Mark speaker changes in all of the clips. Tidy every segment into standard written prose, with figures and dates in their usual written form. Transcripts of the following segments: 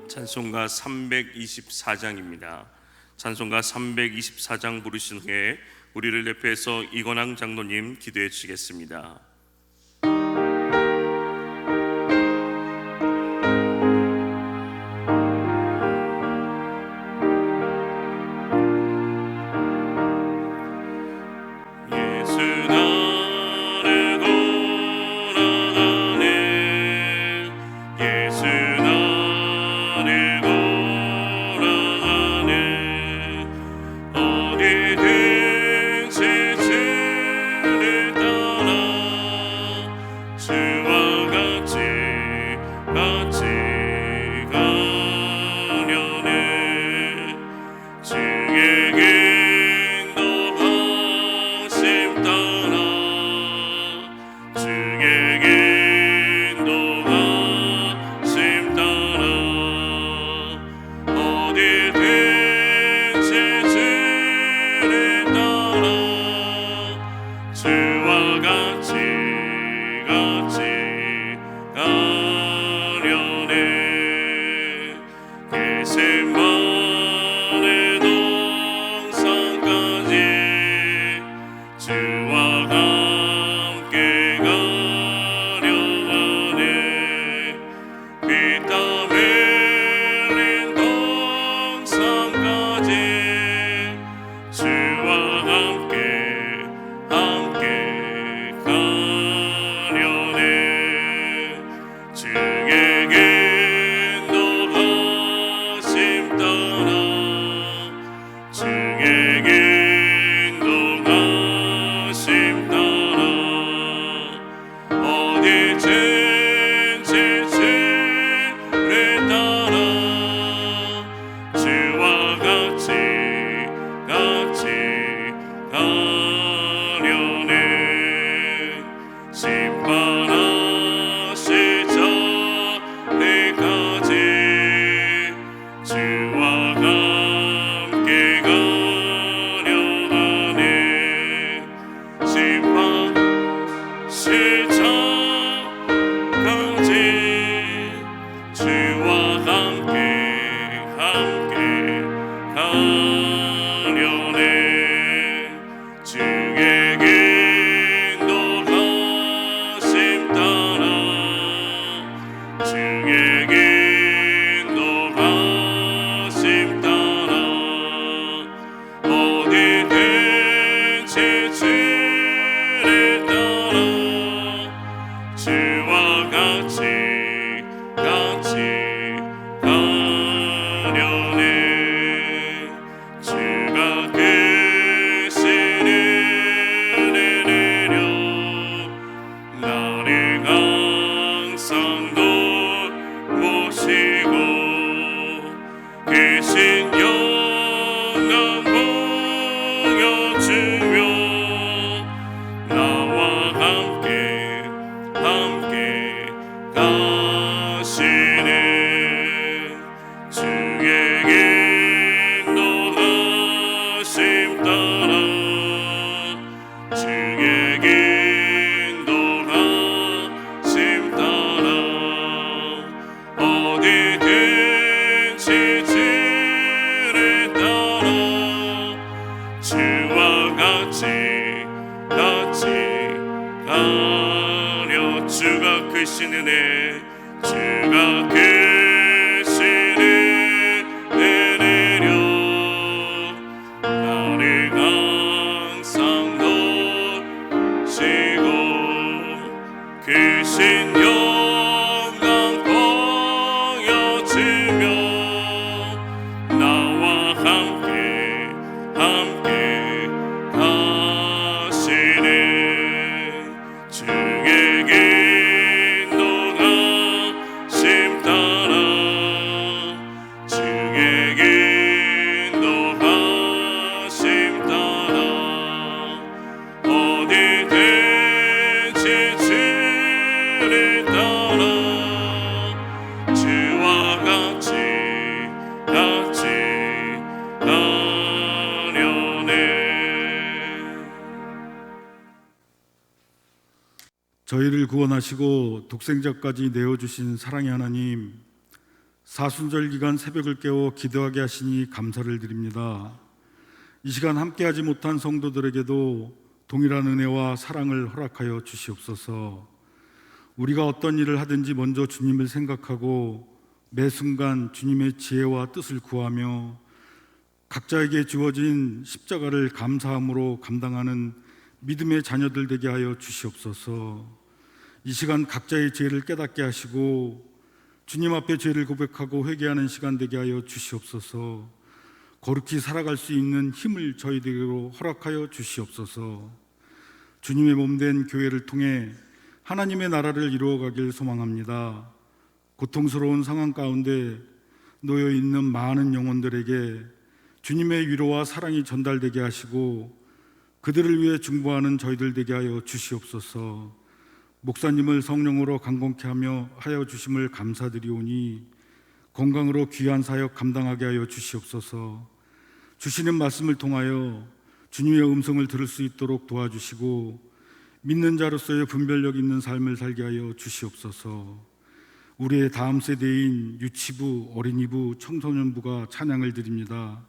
Speaker 1: 찬송가 324장입니다. 찬송가 324장 부르신 후에 우리를 대표해서 이건황 장로님 기도해 주시겠습니다. 주가 크신 은혜, 주가 크신 은혜려 나를 항상 도우시고 크신 영광 보여주며 나와 함께 가시네. 주의 인도하심 따라 주의 인도하심 따라 어디든지 주를 따라 주와 같이 가려네.
Speaker 2: 저희를 구원하시고 독생자까지 내어주신 사랑의 하나님, 사순절 기간 새벽을 깨워 기도하게 하시니 감사를 드립니다. 이 시간 함께하지 못한 성도들에게도 동일한 은혜와 사랑을 허락하여 주시옵소서. 우리가 어떤 일을 하든지 먼저 주님을 생각하고 매 순간 주님의 지혜와 뜻을 구하며 각자에게 주어진 십자가를 감사함으로 감당하는 믿음의 자녀들 되게 하여 주시옵소서. 이 시간 각자의 죄를 깨닫게 하시고 주님 앞에 죄를 고백하고 회개하는 시간 되게 하여 주시옵소서. 거룩히 살아갈 수 있는 힘을 저희들에게로 허락하여 주시옵소서. 주님의 몸된 교회를 통해 하나님의 나라를 이루어가길 소망합니다. 고통스러운 상황 가운데 놓여 있는 많은 영혼들에게 주님의 위로와 사랑이 전달되게 하시고 그들을 위해 중보하는 저희들 되게 하여 주시옵소서. 목사님을 성령으로 강건케 하여 주심을 감사드리오니 건강으로 귀한 사역 감당하게 하여 주시옵소서. 주시는 말씀을 통하여 주님의 음성을 들을 수 있도록 도와주시고 믿는 자로서의 분별력 있는 삶을 살게 하여 주시옵소서. 우리의 다음 세대인 유치부, 어린이부, 청소년부가 찬양을 드립니다.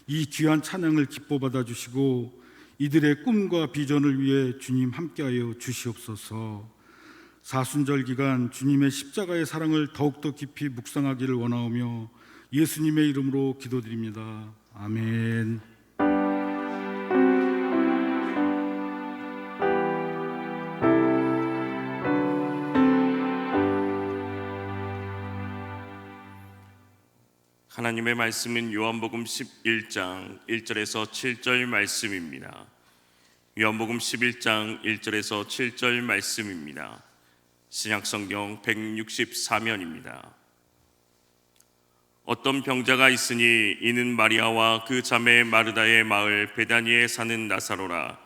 Speaker 2: 이 귀한 찬양을 기뻐 받아주시고 이들의 꿈과 비전을 위해 주님 함께하여 주시옵소서. 사순절 기간 주님의 십자가의 사랑을 더욱더 깊이 묵상하기를 원하오며 예수님의 이름으로 기도드립니다. 아멘.
Speaker 1: 하나님의 말씀은 요한복음 11장 1절에서 7절 말씀입니다. 요한복음 11장 1절에서 7절 말씀입니다. 신약성경 164면입니다. 어떤 병자가 있으니 이는 마리아와 그 자매 마르다의 마을 베다니에 사는 나사로라.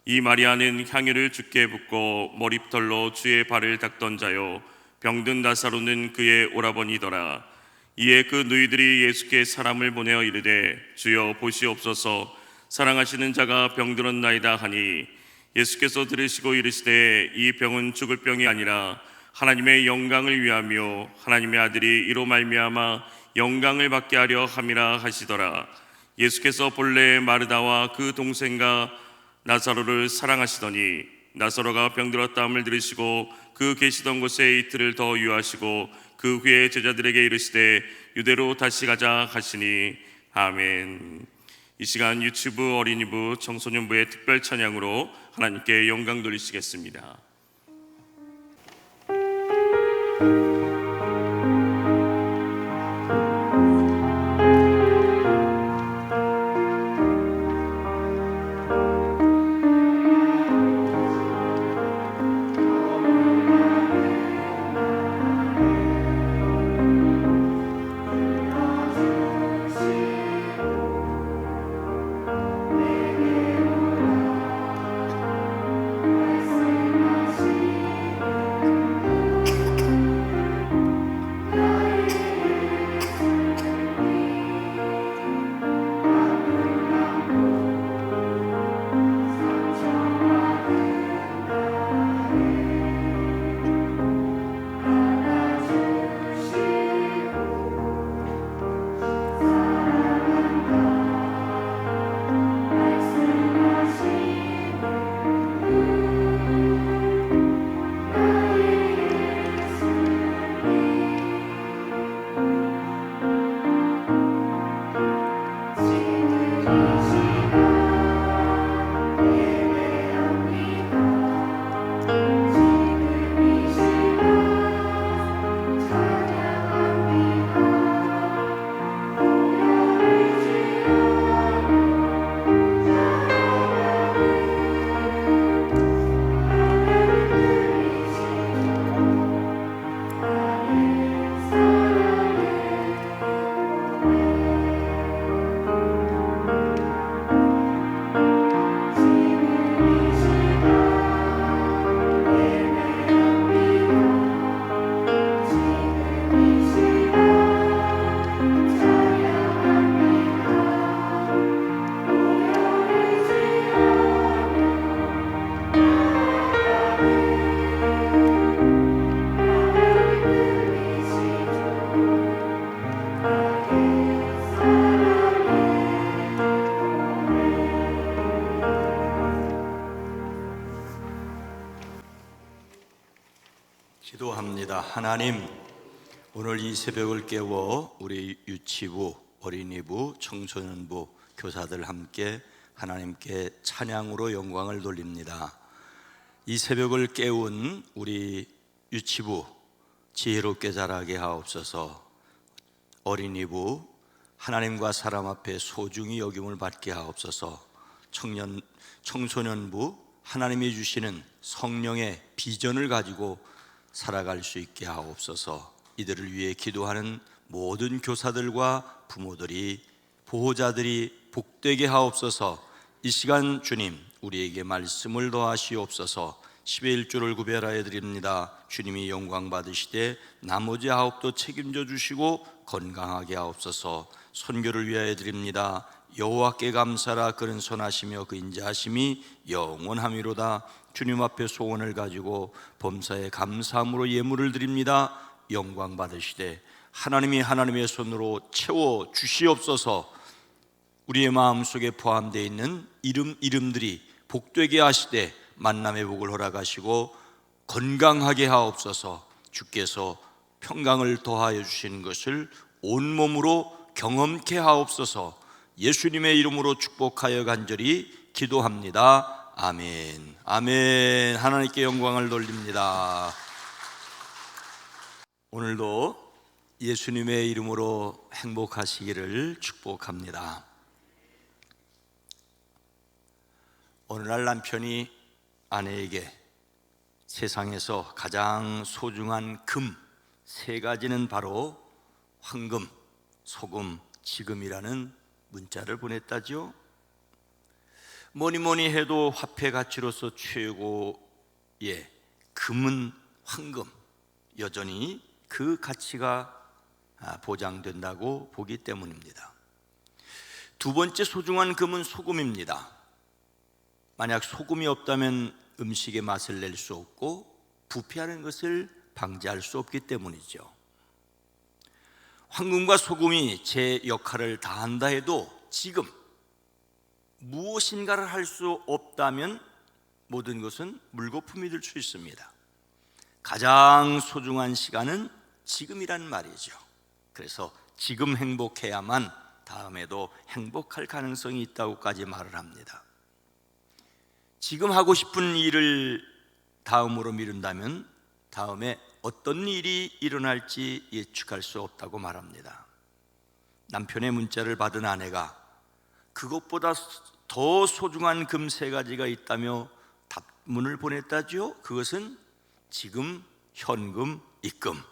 Speaker 1: 이 마리아는 향유를 주께 붓고 머리털로 주의 발을 닦던 자요 병든 나사로는 그의 오라버니더라. 이에 그 누이들이 예수께 사람을 보내어 이르되 주여 보시옵소서 사랑하시는 자가 병들었나이다 하니 예수께서 들으시고 이르시되 이 병은 죽을 병이 아니라 하나님의 영광을 위하며 하나님의 아들이 이로 말미암아 영광을 받게 하려 함이라 하시더라. 예수께서 본래 마르다와 그 동생과 나사로를 사랑하시더니 나사로가 병들었다함을 들으시고 그 계시던 곳에 이틀을 더 유하시고 그 후에 제자들에게 이르시되 유대로 다시 가자 하시니 아멘. 이 시간 유치부, 어린이부, 청소년부의 특별 찬양으로 하나님께 영광 돌리시겠습니다.
Speaker 3: 기도합니다. 하나님, 오늘 이 새벽을 깨워 우리 유치부, 어린이부, 청소년부, 교사들 함께 하나님께 찬양으로 영광을 돌립니다. 이 새벽을 깨운 우리 유치부 지혜롭게 자라게 하옵소서. 어린이부 하나님과 사람 앞에 소중히 여김을 받게 하옵소서. 청소년부 하나님이 주시는 성령의 비전을 가지고 살아갈 수 있게 하옵소서. 이들을 위해 기도하는 모든 교사들과 부모들이, 보호자들이 복되게 하옵소서. 이 시간 주님 우리에게 말씀을 더하시옵소서. 10의 1조를 구별하여 드립니다. 주님이 영광 받으시되 나머지 9도 책임져 주시고 건강하게 하옵소서. 선교를 위하여 드립니다. 여호와께 감사라. 그는 선하시며 그 인자하심이 영원함이로다. 주님 앞에 소원을 가지고 범사에 감사함으로 예물을 드립니다. 영광 받으시되 하나님이 하나님의 손으로 채워 주시옵소서. 우리의 마음속에 포함되어 있는 이름들이 복되게 하시되 만남의 복을 허락하시고 건강하게 하옵소서. 주께서 평강을 더하여 주시는 것을 온몸으로 경험케 하옵소서. 예수님의 이름으로 축복하여 간절히 기도합니다. 아멘. 아멘. 하나님께 영광을 돌립니다. 오늘도 예수님의 이름으로 행복하시기를 축복합니다. 어느 날 남편이 아내에게 세상에서 가장 소중한 금 3가지는 바로 황금, 소금, 지금이라는 문자를 보냈다죠. 뭐니 해도 화폐 가치로서 최고의 금은 황금, 여전히 그 가치가 보장된다고 보기 때문입니다. 두 번째 소중한 금은 소금입니다. 만약 소금이 없다면 음식의 맛을 낼 수 없고 부패하는 것을 방지할 수 없기 때문이죠. 황금과 소금이 제 역할을 다한다 해도 지금 무엇인가를 할 수 없다면 모든 것은 물거품이 될 수 있습니다. 가장 소중한 시간은 지금이란 말이죠. 그래서 지금 행복해야만 다음에도 행복할 가능성이 있다고까지 말을 합니다. 지금 하고 싶은 일을 다음으로 미룬다면 다음에 어떤 일이 일어날지 예측할 수 없다고 말합니다. 남편의 문자를 받은 아내가 그것보다 더 소중한 금 3가지가 있다며 답문을 보냈다죠. 그것은 지금, 현금, 입금.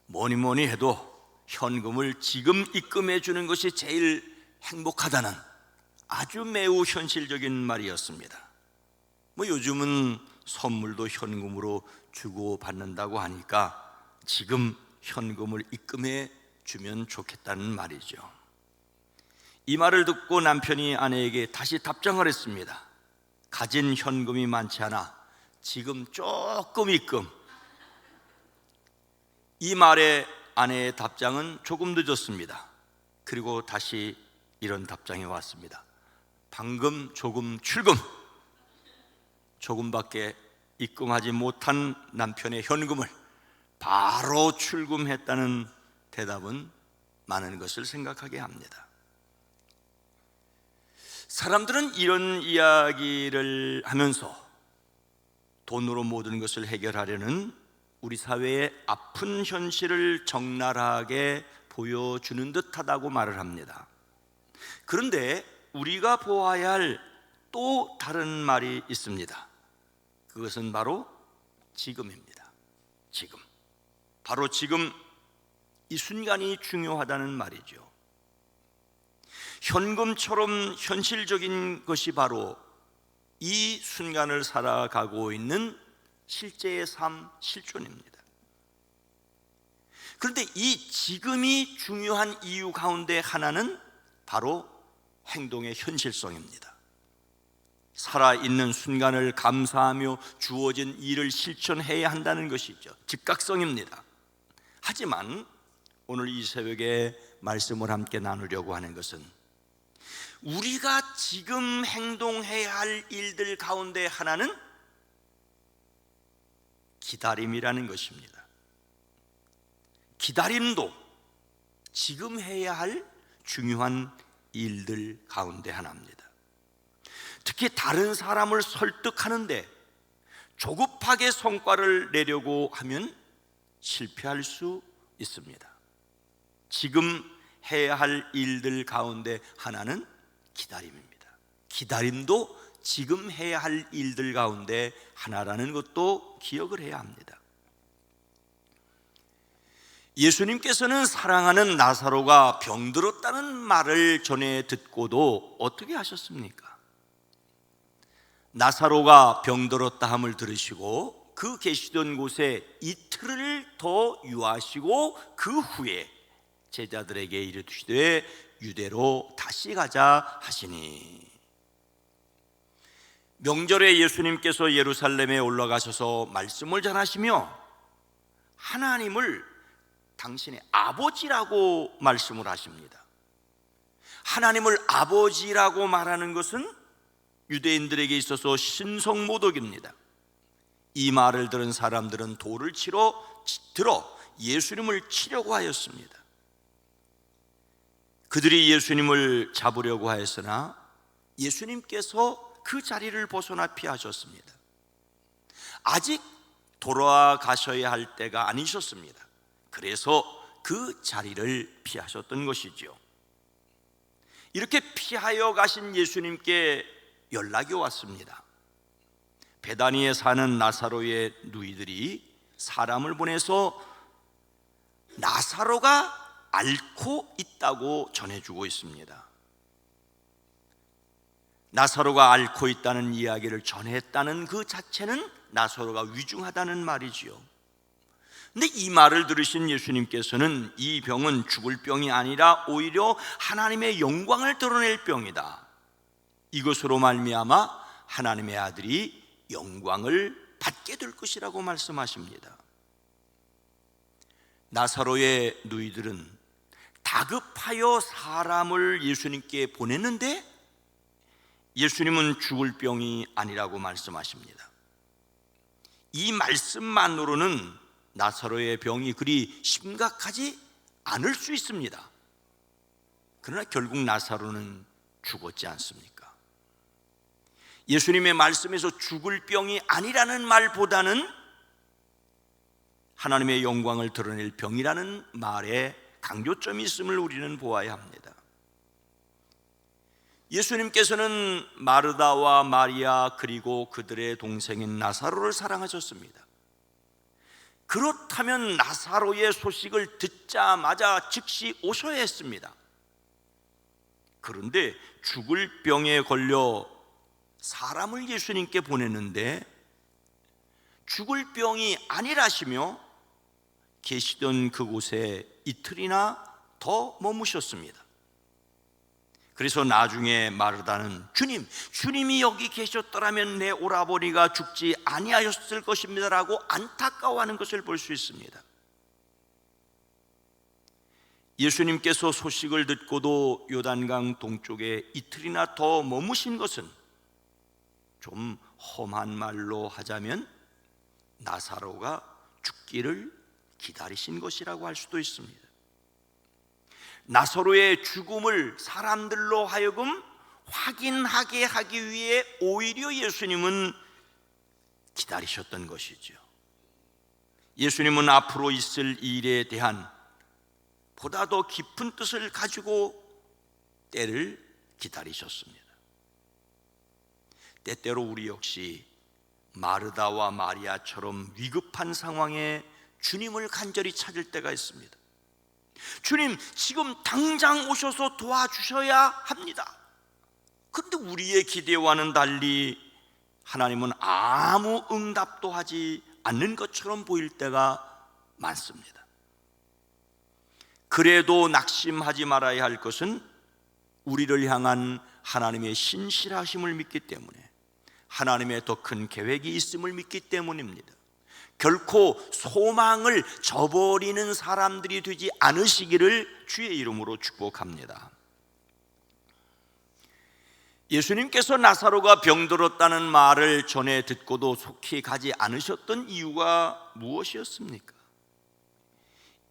Speaker 3: 뭐니 해도 현금을 지금 입금해 주는 것이 제일 행복하다는 아주 매우 현실적인 말이었습니다. 요즘은 선물도 현금으로 주고 받는다고 하니까 지금 현금을 입금해 주면 좋겠다는 말이죠. 이 말을 듣고 남편이 아내에게 다시 답장을 했습니다. 가진 현금이 많지 않아 지금 조금 입금. 이 말에 아내의 답장은 조금 늦었습니다. 그리고 다시 이런 답장이 왔습니다. 방금 조금 출금. 조금밖에 입금하지 못한 남편의 현금을 바로 출금했다는 대답은 많은 것을 생각하게 합니다. 사람들은 이런 이야기를 하면서 돈으로 모든 것을 해결하려는 우리 사회의 아픈 현실을 적나라하게 보여주는 듯하다고 말을 합니다. 그런데 우리가 보아야 할 또 다른 말이 있습니다. 그것은 바로 지금입니다. 지금, 바로 지금 이 순간이 중요하다는 말이죠. 현금처럼 현실적인 것이 바로 이 순간을 살아가고 있는 실제의 삶, 실존입니다. 그런데 이 지금이 중요한 이유 가운데 하나는 바로 행동의 현실성입니다. 살아있는 순간을 감사하며 주어진 일을 실천해야 한다는 것이죠. 즉각성입니다. 하지만 오늘 이 새벽에 말씀을 함께 나누려고 하는 것은 우리가 지금 행동해야 할 일들 가운데 하나는 기다림이라는 것입니다. 기다림도 지금 해야 할 중요한 일들 가운데 하나입니다. 특히 다른 사람을 설득하는데 조급하게 성과를 내려고 하면 실패할 수 있습니다. 지금 해야 할 일들 가운데 하나는 기다림입니다. 기다림도 지금 해야 할 일들 가운데 하나라는 것도 기억을 해야 합니다. 예수님께서는 사랑하는 나사로가 병들었다는 말을 전해 듣고도 어떻게 하셨습니까? 나사로가 병들었다 함을 들으시고 그 계시던 곳에 이틀을 더 유하시고 그 후에 제자들에게 이르시되 유대로 다시 가자 하시니, 명절에 예수님께서 예루살렘에 올라가셔서 말씀을 전하시며 하나님을 당신의 아버지라고 말씀을 하십니다. 하나님을 아버지라고 말하는 것은 유대인들에게 있어서 신성모독입니다. 이 말을 들은 사람들은 돌을 들어 예수님을 치려고 하였습니다. 그들이 예수님을 잡으려고 하였으나 예수님께서 그 자리를 벗어나 피하셨습니다. 아직 돌아가셔야 할 때가 아니셨습니다. 그래서 그 자리를 피하셨던 것이죠. 이렇게 피하여 가신 예수님께 연락이 왔습니다. 베다니에 사는 나사로의 누이들이 사람을 보내서 나사로가 앓고 있다고 전해주고 있습니다. 나사로가 앓고 있다는 이야기를 전했다는 그 자체는 나사로가 위중하다는 말이지요. 근데 이 말을 들으신 예수님께서는 이 병은 죽을 병이 아니라 오히려 하나님의 영광을 드러낼 병이다, 이것으로 말미암아 하나님의 아들이 영광을 받게 될 것이라고 말씀하십니다. 나사로의 누이들은 다급하여 사람을 예수님께 보냈는데 예수님은 죽을 병이 아니라고 말씀하십니다. 이 말씀만으로는 나사로의 병이 그리 심각하지 않을 수 있습니다. 그러나 결국 나사로는 죽었지 않습니까? 예수님의 말씀에서 죽을 병이 아니라는 말보다는 하나님의 영광을 드러낼 병이라는 말에 강조점이 있음을 우리는 보아야 합니다. 예수님께서는 마르다와 마리아 그리고 그들의 동생인 나사로를 사랑하셨습니다. 그렇다면 나사로의 소식을 듣자마자 즉시 오셔야 했습니다. 그런데 죽을 병에 걸려 사람을 예수님께 보냈는데 죽을 병이 아니라시며 계시던 그곳에 이틀이나 더 머무셨습니다. 그래서 나중에 마르다는 주님이 여기 계셨더라면 내 오라버니가 죽지 아니하였을 것입니다라고 안타까워하는 것을 볼 수 있습니다. 예수님께서 소식을 듣고도 요단강 동쪽에 이틀이나 더 머무신 것은 좀 험한 말로 하자면 나사로가 죽기를 기다리신 것이라고 할 수도 있습니다. 나사로의 죽음을 사람들로 하여금 확인하게 하기 위해 오히려 예수님은 기다리셨던 것이죠. 예수님은 앞으로 있을 일에 대한 보다 더 깊은 뜻을 가지고 때를 기다리셨습니다. 때때로 우리 역시 마르다와 마리아처럼 위급한 상황에 주님을 간절히 찾을 때가 있습니다. 주님, 지금 당장 오셔서 도와주셔야 합니다. 그런데 우리의 기대와는 달리 하나님은 아무 응답도 하지 않는 것처럼 보일 때가 많습니다. 그래도 낙심하지 말아야 할 것은 우리를 향한 하나님의 신실하심을 믿기 때문에, 하나님의 더 큰 계획이 있음을 믿기 때문입니다. 결코 소망을 저버리는 사람들이 되지 않으시기를 주의 이름으로 축복합니다. 예수님께서 나사로가 병들었다는 말을 전해 듣고도 속히 가지 않으셨던 이유가 무엇이었습니까?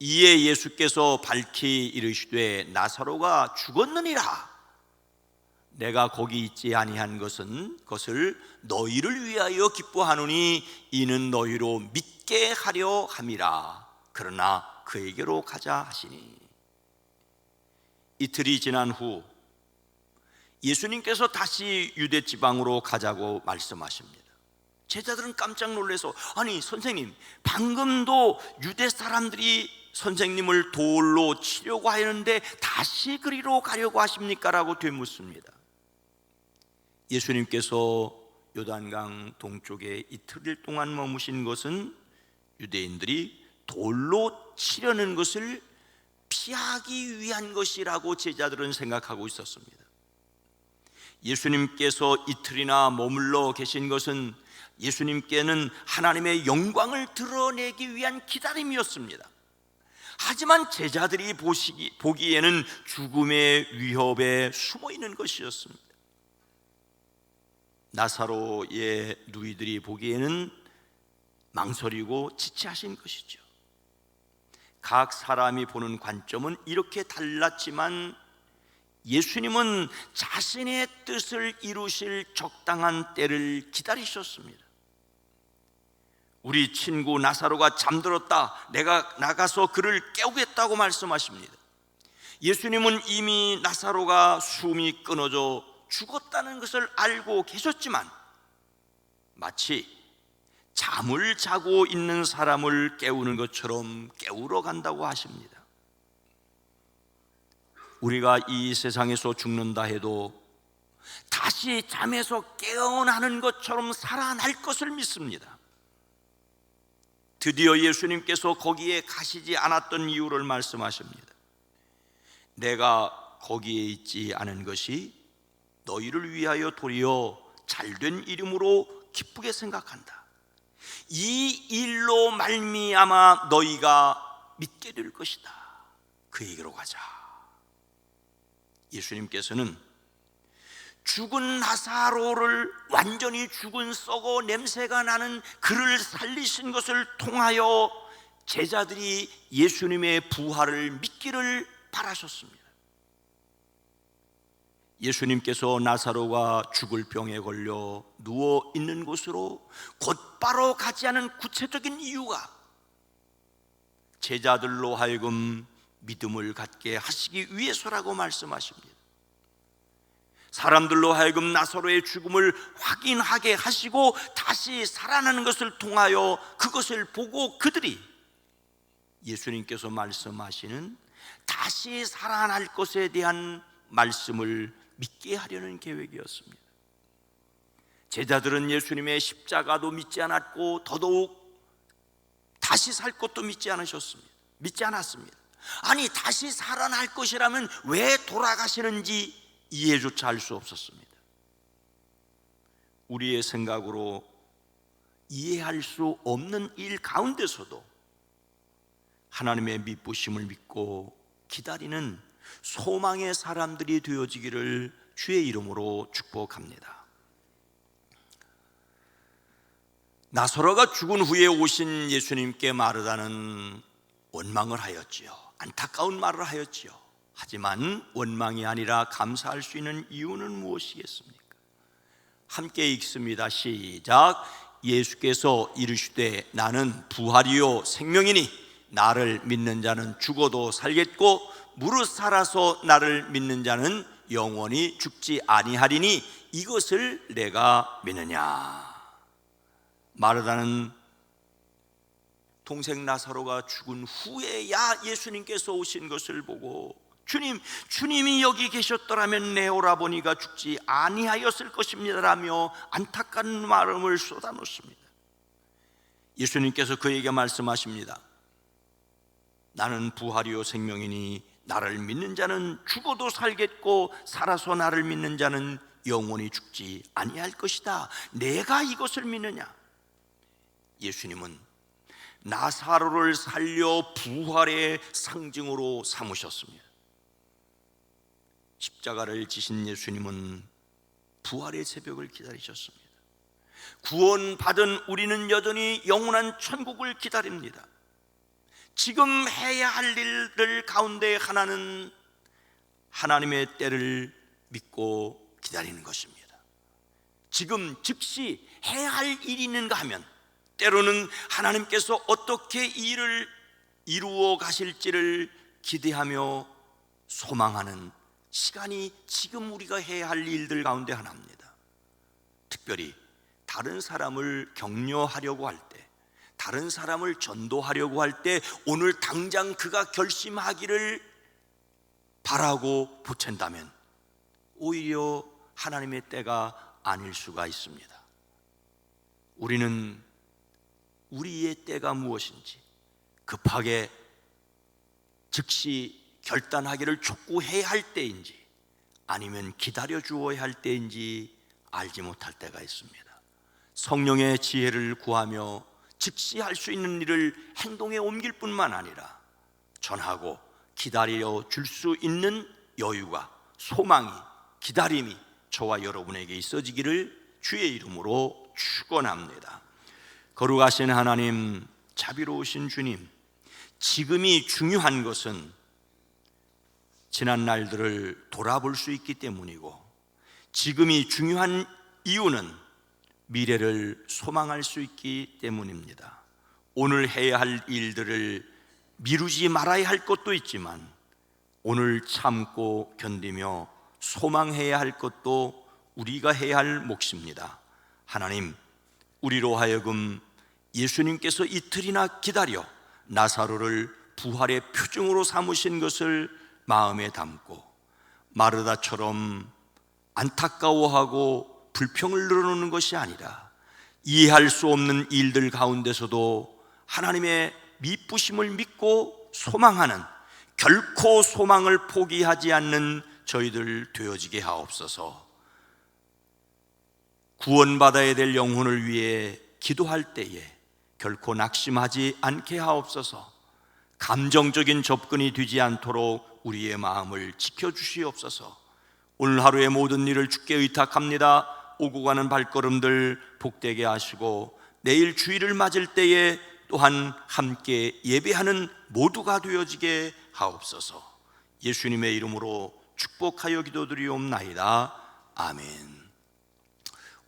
Speaker 3: 이에 예수께서 밝히 이르시되 나사로가 죽었느니라. 내가 거기 있지 아니한 것을 너희를 위하여 기뻐하노니 이는 너희로 믿게 하려 함이라. 그러나 그에게로 가자 하시니, 이틀이 지난 후 예수님께서 다시 유대 지방으로 가자고 말씀하십니다. 제자들은 깜짝 놀라서, 아니 선생님, 방금도 유대 사람들이 선생님을 돌로 치려고 하였는데 다시 그리로 가려고 하십니까? 라고 되묻습니다. 예수님께서 요단강 동쪽에 이틀 동안 머무신 것은 유대인들이 돌로 치려는 것을 피하기 위한 것이라고 제자들은 생각하고 있었습니다. 예수님께서 이틀이나 머물러 계신 것은 예수님께는 하나님의 영광을 드러내기 위한 기다림이었습니다. 하지만 제자들이 보기에는 죽음의 위협에 숨어 있는 것이었습니다. 나사로의 누이들이 보기에는 망설이고 지체하신 것이죠. 각 사람이 보는 관점은 이렇게 달랐지만 예수님은 자신의 뜻을 이루실 적당한 때를 기다리셨습니다. 우리 친구 나사로가 잠들었다, 내가 나가서 그를 깨우겠다고 말씀하십니다. 예수님은 이미 나사로가 숨이 끊어져 죽었다는 것을 알고 계셨지만 마치 잠을 자고 있는 사람을 깨우는 것처럼 깨우러 간다고 하십니다. 우리가 이 세상에서 죽는다 해도 다시 잠에서 깨어나는 것처럼 살아날 것을 믿습니다. 드디어 예수님께서 거기에 가시지 않았던 이유를 말씀하십니다. 내가 거기에 있지 않은 것이 너희를 위하여 도리어 잘된 이름으로 기쁘게 생각한다. 이 일로 말미암아 너희가 믿게 될 것이다. 그에게로 가자. 예수님께서는 죽은 나사로를, 완전히 죽은 썩어 냄새가 나는 그를 살리신 것을 통하여 제자들이 예수님의 부활을 믿기를 바라셨습니다. 예수님께서 나사로가 죽을 병에 걸려 누워 있는 곳으로 곧바로 가지 않은 구체적인 이유가 제자들로 하여금 믿음을 갖게 하시기 위해서라고 말씀하십니다. 사람들로 하여금 나사로의 죽음을 확인하게 하시고 다시 살아나는 것을 통하여 그것을 보고 그들이 예수님께서 말씀하시는 다시 살아날 것에 대한 말씀을 믿게 하려는 계획이었습니다. 제자들은 예수님의 십자가도 믿지 않았고 더더욱 다시 살 것도 믿지 않았습니다. 아니, 다시 살아날 것이라면 왜 돌아가시는지 이해조차 할 수 없었습니다. 우리의 생각으로 이해할 수 없는 일 가운데서도 하나님의 미쁘심을 믿고 기다리는 소망의 사람들이 되어지기를 주의 이름으로 축복합니다. 나사로가 죽은 후에 오신 예수님께 마르다는 원망을 하였지요. 안타까운 말을 하였지요. 하지만 원망이 아니라 감사할 수 있는 이유는 무엇이겠습니까? 함께 읽습니다. 시작. 예수께서 이르시되 나는 부활이요 생명이니 나를 믿는 자는 죽어도 살겠고 무릇 살아서 나를 믿는 자는 영원히 죽지 아니하리니 이것을 내가 믿느냐. 마르다는 동생 나사로가 죽은 후에야 예수님께서 오신 것을 보고 주님이 여기 계셨더라면 내 오라버니가 죽지 아니하였을 것입니다라며 안타까운 마음을 쏟아놓습니다. 예수님께서 그에게 말씀하십니다. 나는 부활이요 생명이니 나를 믿는 자는 죽어도 살겠고 살아서 나를 믿는 자는 영원히 죽지 아니할 것이다. 내가 이것을 믿느냐? 예수님은 나사로를 살려 부활의 상징으로 삼으셨습니다. 십자가를 지신 예수님은 부활의 새벽을 기다리셨습니다. 구원받은 우리는 여전히 영원한 천국을 기다립니다. 지금 해야 할 일들 가운데 하나는 하나님의 때를 믿고 기다리는 것입니다. 지금 즉시 해야 할 일이 있는가 하면 때로는 하나님께서 어떻게 이 일을 이루어 가실지를 기대하며 소망하는 시간이 지금 우리가 해야 할 일들 가운데 하나입니다. 특별히 다른 사람을 격려하려고 할 때, 다른 사람을 전도하려고 할 때 오늘 당장 그가 결심하기를 바라고 보챈다면 오히려 하나님의 때가 아닐 수가 있습니다. 우리는 우리의 때가 무엇인지 급하게 즉시 결단하기를 촉구해야 할 때인지 아니면 기다려 주어야 할 때인지 알지 못할 때가 있습니다. 성령의 지혜를 구하며 즉시 할 수 있는 일을 행동에 옮길 뿐만 아니라 전하고 기다려 줄 수 있는 여유가, 소망이, 기다림이 저와 여러분에게 있어지기를 주의 이름으로 축원합니다. 거룩하신 하나님, 자비로우신 주님, 지금이 중요한 것은 지난 날들을 돌아볼 수 있기 때문이고, 지금이 중요한 이유는 미래를 소망할 수 있기 때문입니다. 오늘 해야 할 일들을 미루지 말아야 할 것도 있지만 오늘 참고 견디며 소망해야 할 것도 우리가 해야 할 몫입니다. 하나님, 우리로 하여금 예수님께서 이틀이나 기다려 나사로를 부활의 표징으로 삼으신 것을 마음에 담고 마르다처럼 안타까워하고 불평을 늘어놓는 것이 아니라 이해할 수 없는 일들 가운데서도 하나님의 미쁘심을 믿고 소망하는, 결코 소망을 포기하지 않는 저희들 되어지게 하옵소서. 구원받아야 될 영혼을 위해 기도할 때에 결코 낙심하지 않게 하옵소서. 감정적인 접근이 되지 않도록 우리의 마음을 지켜주시옵소서. 오늘 하루의 모든 일을 주께 의탁합니다. 오고 가는 발걸음들 복되게 하시고 내일 주일을 맞을 때에 또한 함께 예배하는 모두가 되어지게 하옵소서. 예수님의 이름으로 축복하여 기도드리옵나이다. 아멘.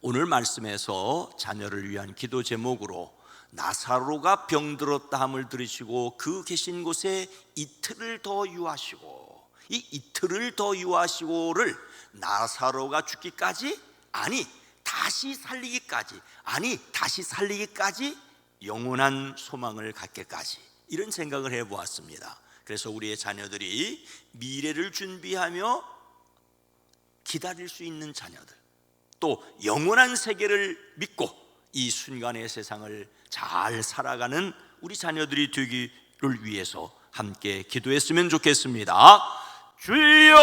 Speaker 3: 오늘 말씀에서 자녀를 위한 기도 제목으로 나사로가 병들었다 함을 들으시고 그 계신 곳에 이틀을 더 유하시고, 이 이틀을 더 유하시고를 나사로가 죽기까지, 아니 다시 살리기까지, 아니 다시 살리기까지 영원한 소망을 갖게까지, 이런 생각을 해보았습니다. 그래서 우리의 자녀들이 미래를 준비하며 기다릴 수 있는 자녀들, 또 영원한 세계를 믿고 이 순간의 세상을 잘 살아가는 우리 자녀들이 되기를 위해서 함께 기도했으면 좋겠습니다. 주여